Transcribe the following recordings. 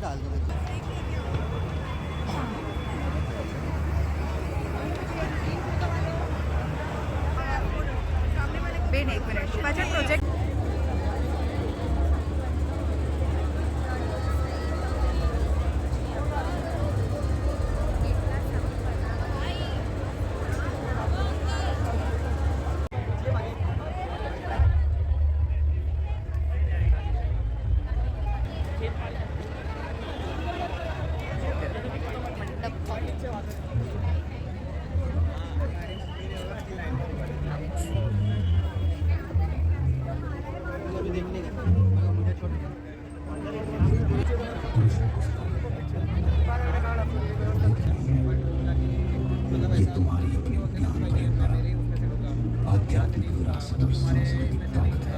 डाल दो मेरे बेन एक मिनिट माझ्या प्रोजेक्ट को देखने का मगर मुझे छोड़ ये तुम्हारी अपनी ज्ञान परंपरा, आध्यात्मिक विरासत और सांस्कृतिक ताकत है।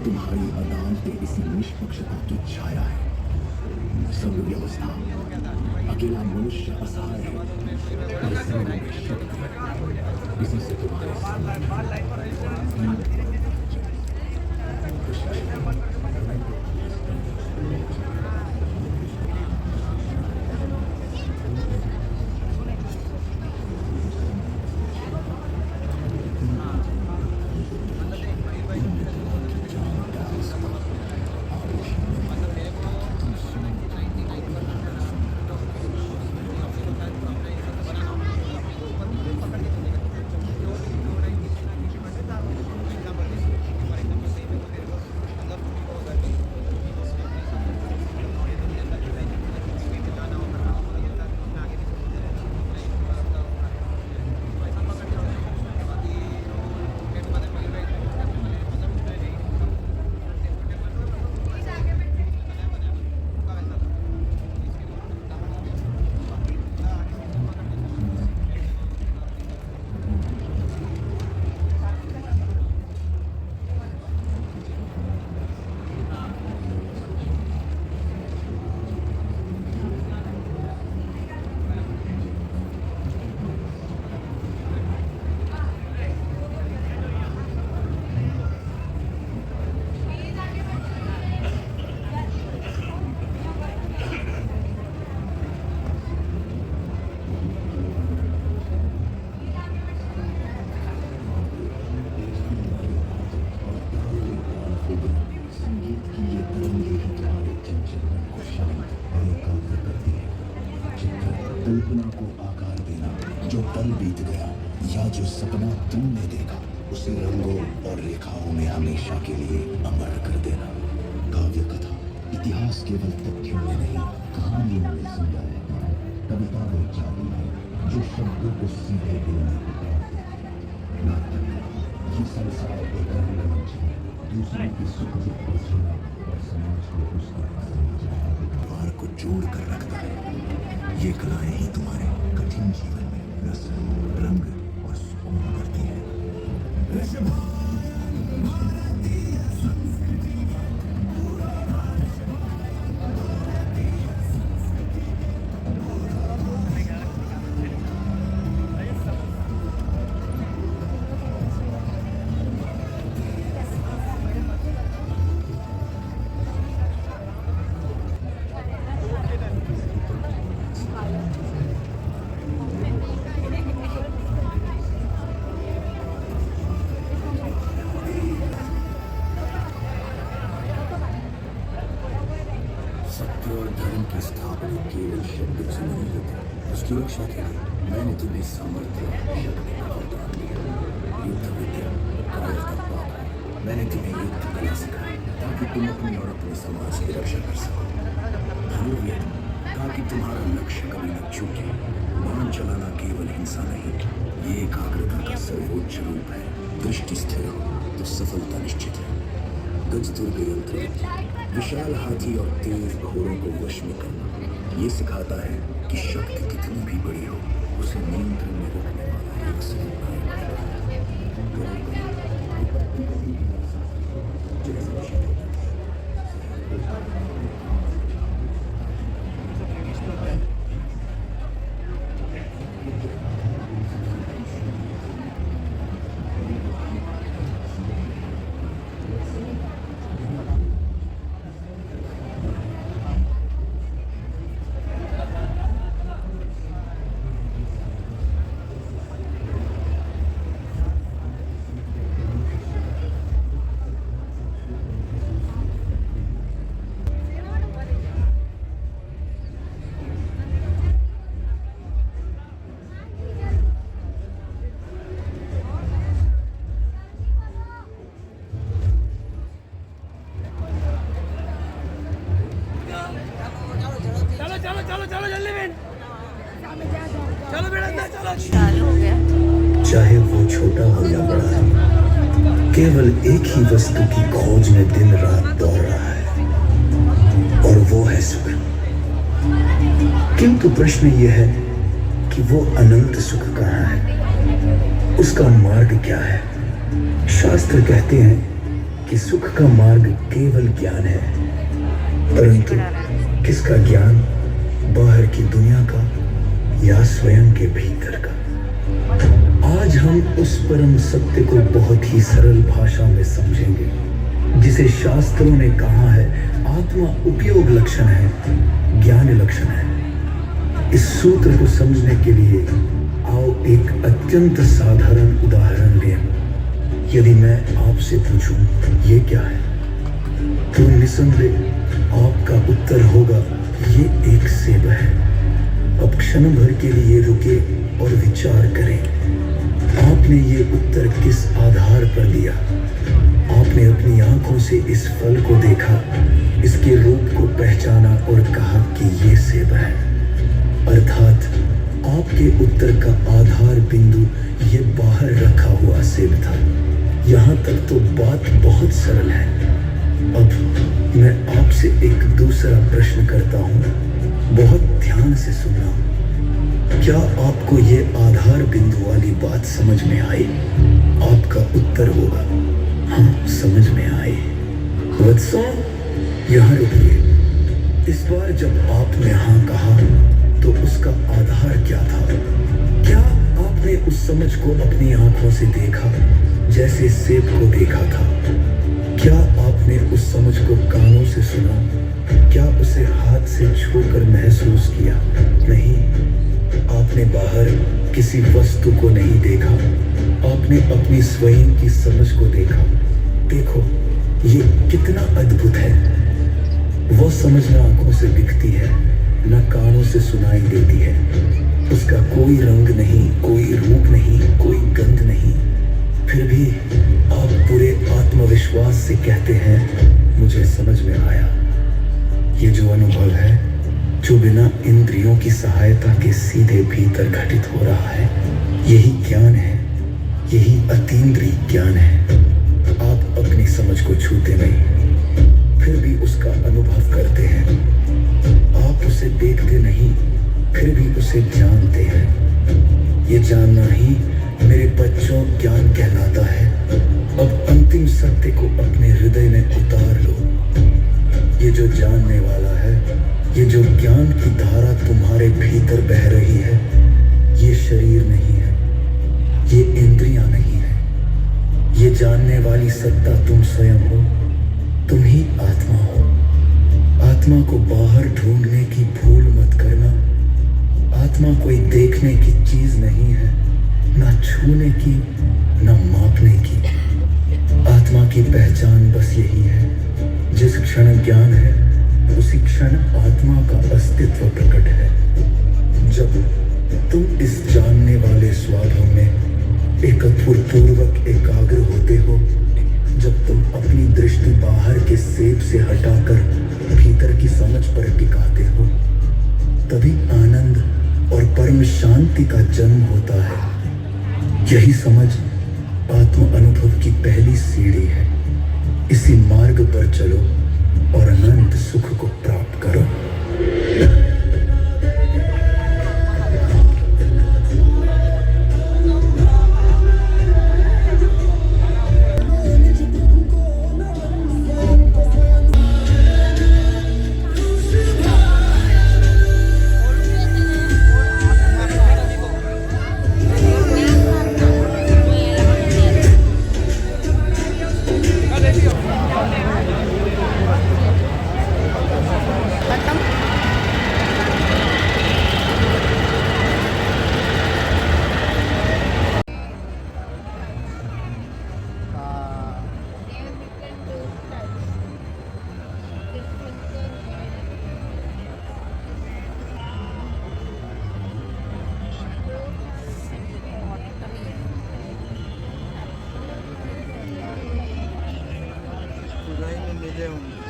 तुम्हारी अदालतें इसी निष्पक्षता की छाया है। सब व्यवस्था अकेला मनुष्य असहाय है, पर सर्व में शक्ति है। इसी से तुम्हारे कल्पना को आकार देना, जो पल बीत गया या जो सपना तुमने देखा, उसे रंगों और रेखाओं में हमेशा के लिए अमर कर देना। काव्य कथा इतिहास केवल तथ्यों में नहीं, कहानियों में जिंदा है। कविता वो जादू है जो शब्दों को सीधे दिल में उतार देती है। नाटक ये संसार एक रंगमंच है, दूसरों की सुख दुख को सुना और समाज को उसका असली व्यवहार को जोड़ कर रखता है। ये कलाएं ही तुम्हारे कठिन जीवन में रस, रंग और सुकून भरती हैं। की स्थापना केवल शब्दों से नहीं होती। उसकी रक्षा के लिए मैंने तुम्हें सामर्थ्य शक्ति का वरदान दिया। युद्ध विद्या कायरता पाप मैंने तुम्हें युद्ध कला सिखाई ताकि तुम अपनी और अपने समाज की रक्षा कर सको। धनुर्वेद ताकि तुम्हारा लक्ष्य कभी न चूके। बाण चलाना केवल हिंसा नहीं, ये एकाग्रता का सर्वोच्च रूप है। दृष्टि स्थिर हो तो सफलता निश्चित है। गजदुर्ग यंत्र विशाल हाथी और तेज घोड़ों को वश में करना ये सिखाता है कि शक्ति कितनी भी बड़ी हो उसे नियंत्रण में रखने वाला एक असली नायक है। चालू हो गया। चाहे वो छोटा हो या बड़ा, केवल एक ही वस्तु की खोज में दिन रात दौड़ रहा है और वो है सुख। किंतु प्रश्न ये है कि वो अनंत सुख कहाँ है, उसका मार्ग क्या है। शास्त्र कहते हैं कि सुख का मार्ग केवल ज्ञान है, परंतु किसका ज्ञान, बाहर की दुनिया का या स्वयं के भीतर का। आज हम उस परम सत्य को बहुत ही सरल भाषा में समझेंगे जिसे शास्त्रों ने कहा है आत्मा उपयोग लक्षण है, ज्ञान लक्षण है। इस सूत्र को समझने के लिए आओ एक अत्यंत साधारण उदाहरण लें। यदि मैं आपसे पूछूं ये क्या है, तो निसंदेह आपका उत्तर होगा ये एक सेब है। अब क्षण भर के लिए रुके और विचार करें, आपने ये उत्तर किस आधार पर दिया। आपने अपनी आंखों से इस फल को देखा, इसके रूप को पहचाना और कहा कि ये सेब है। अर्थात आपके उत्तर का आधार बिंदु ये बाहर रखा हुआ सेब था। यहाँ तक तो बात बहुत सरल है। अब मैं आपसे एक दूसरा प्रश्न करता हूँ, बहुत ध्यान से सुनना। क्या आपको ये आधार बिंदु वाली बात समझ में आई? आपका उत्तर होगा हाँ, समझ में आई। वत्सों, यहाँ रुकिए। इस बार जब आपने हाँ कहा तो उसका आधार क्या था? क्या आपने उस समझ को अपनी आंखों से देखा जैसे सेब को देखा था? क्या आपने उस समझ को कानों से सुना? क्या उसे हाथ से छूकर महसूस किया? नहीं। आपने बाहर किसी वस्तु को नहीं देखा, आपने अपनी स्वयं की समझ को देखा। देखो ये कितना अद्भुत है। वो समझ न आंखों से दिखती है, न कानों से सुनाई देती है। उसका कोई रंग नहीं, कोई रूप नहीं, कोई गंध नहीं। फिर भी आप पूरे आत्मविश्वास से कहते हैं मुझे समझ में आया। ये जो अनुभव है, जो बिना इंद्रियों की सहायता के सीधे भीतर घटित हो रहा है, यही ज्ञान है, यही अतीन्द्रिय ज्ञान है। आप अपनी समझ को छूते नहीं, फिर भी उसका अनुभव करते हैं। आप उसे देखते नहीं, फिर भी उसे जानते हैं। ये जानना ही मेरे बच्चों ज्ञान कहलाता है। अब अंतिम सत्य को अपने हृदय में उतार लो। ये जो जानने वाला है, ये जो ज्ञान की धारा तुम्हारे भीतर बह रही है, ये शरीर नहीं है, ये इंद्रियां नहीं है। ये जानने वाली सत्ता तुम स्वयं हो, तुम ही आत्मा हो। आत्मा को बाहर ढूंढने की भूल मत करना। आत्मा कोई देखने की चीज नहीं है, ना छूने की, ना मापने की। आत्मा की पहचान बस यही है, जिस क्षण ज्ञान है उसी क्षण आत्मा का अस्तित्व प्रकट है। जब तुम इस जानने वाले स्वादों में एकत्वपूर्वक एकाग्र होते हो, जब तुम अपनी दृष्टि बाहर के सेब से हटाकर भीतर की समझ पर टिकाते हो, तभी आनंद और परम शांति का जन्म होता है। यही समझ आत्म अनुभव की पहली सीढ़ी है। इसी मार्ग पर चलो और अनंत सुख को प्राप्त करो। जुलाई में मिले होंगे।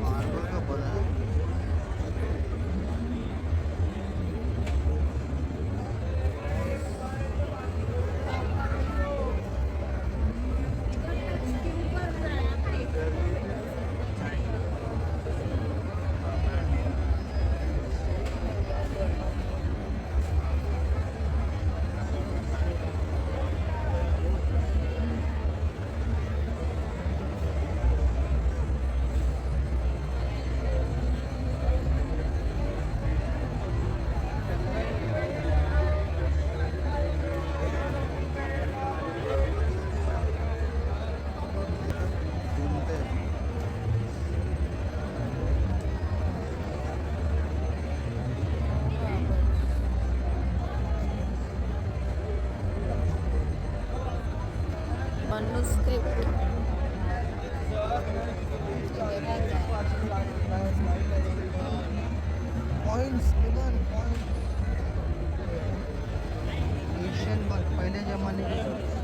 मार्बल का बना है। manuscript. Coins, मिलन coins। एशियन पहले जमाने के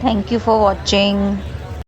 Thank you for watching.